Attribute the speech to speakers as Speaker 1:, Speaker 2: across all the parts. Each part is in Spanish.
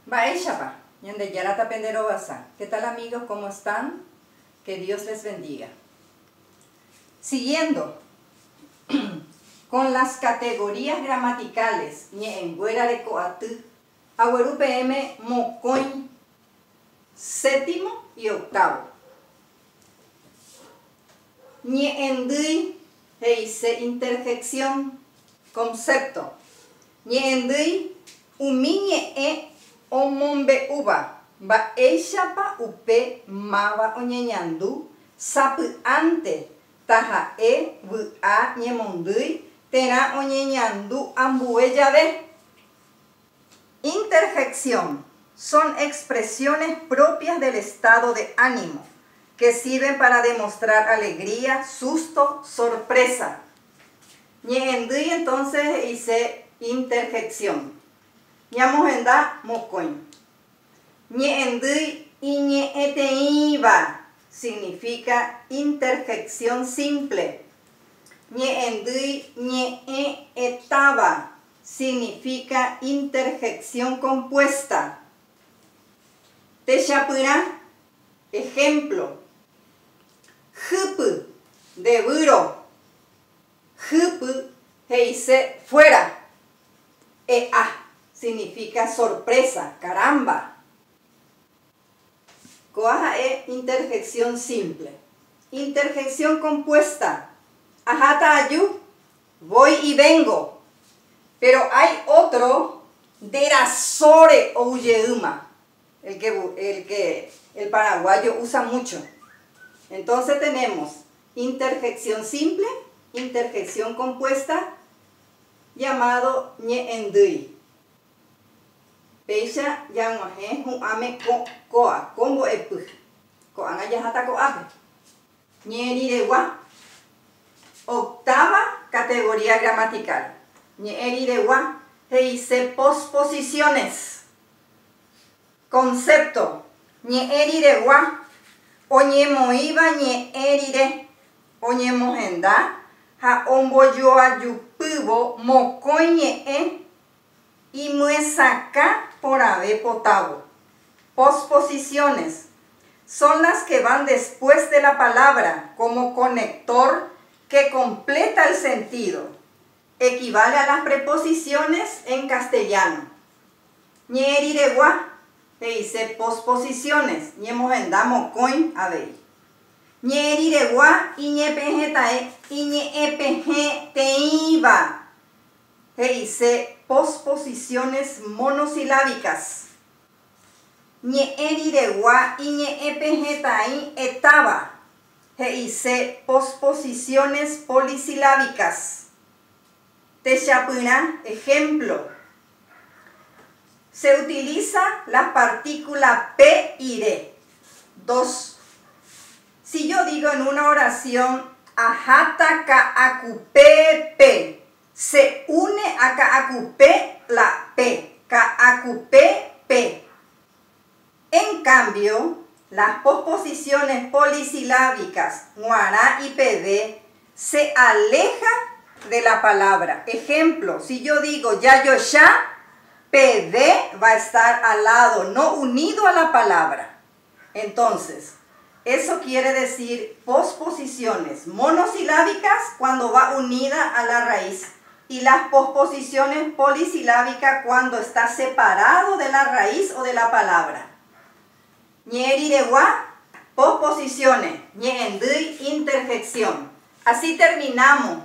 Speaker 1: Baeshapa, Yende Yarata Penderobasa. ¿Qué tal amigos? ¿Cómo están? Que Dios les bendiga. Siguiendo con las categorías gramaticales, Ñeenguera Coatú, Agüeru PM, Mocoin, séptimo y octavo. Ñeendui, heise interjección, concepto. Ñeendui, umiñe omombe uva, ba eishapa upe mava oñeñandu, sapu ante, taja vua ñemondui, tera oñeñandu ambue llave. Interjección son expresiones propias del estado de ánimo que sirven para demostrar alegría, susto, sorpresa. Ñeendui entonces hice interjección. Ñamojenda mocoin. Ñeendui y ñeeteiva significa interjección simple. Ñeendui ñeetaba significa interjección compuesta. Techapura, ejemplo. Jupu, de buro. Jupu, heise, fuera. Ea significa sorpresa, caramba. Coaja interjección simple. Interjección compuesta. Ajata ayu, voy y vengo. Pero hay otro, derasore o uyeuma, el que el paraguayo usa mucho. Entonces tenemos interjección simple, interjección compuesta, llamado ñeendui. Peisha yanguaje juame coa, combo epu. Coanga yajata coape. Ñeriregua. Octava categoría gramatical. Ñeriregua. Heise posposiciones. Concepto. Ñeriregua. Oñemoiva ñerire. Oñemojenda. Ha omboyoa yupubo mocoñe y muesaca por ave potabo. Posposiciones son las que van después de la palabra como conector que completa el sentido. Equivale a las preposiciones en castellano. Ñeriregua, te dice posposiciones. Ñemojenda mocoin abei. Ñeriregua y ñepejetae y ñepejeteiva. Heise posposiciones monosilábicas. Ñeriregua y ñepejetai etaba. Heise posposiciones polisilábicas. Techapura, ejemplo. Se utiliza la partícula P y D. 2. Si yo digo en una oración, ajata kaakupepe, se une a kaakupe la P, kaakupepe. En cambio, las posposiciones polisilábicas, guará y pd, se aleja de la palabra. Ejemplo, si yo digo yayosha, pd va a estar al lado, no unido a la palabra. Entonces, eso quiere decir posposiciones monosilábicas cuando va unida a la raíz y las posposiciones polisilábicas cuando está separado de la raíz o de la palabra. Ñeriregua, posposiciones. Ñeendui, interjección. Así terminamos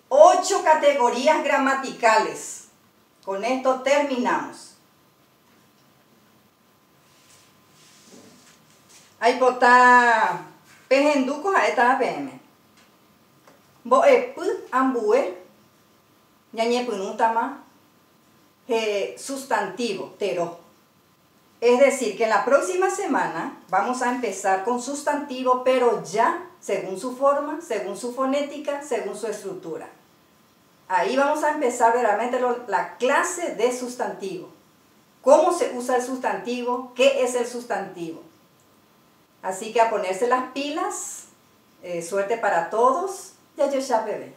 Speaker 1: 8 categorías gramaticales. Con esto terminamos. Hay pota pejenducos a esta PM. Boepu ambue. Ñañepunutama. Sustantivo, tero. Es decir, que en la próxima semana vamos a empezar con sustantivo, pero ya según su forma, según su fonética, según su estructura. Ahí vamos a empezar verdaderamente la clase de sustantivo. ¿Cómo se usa el sustantivo? ¿Qué es el sustantivo? Así que a ponerse las pilas. Suerte para todos. Ya yo ya bebé.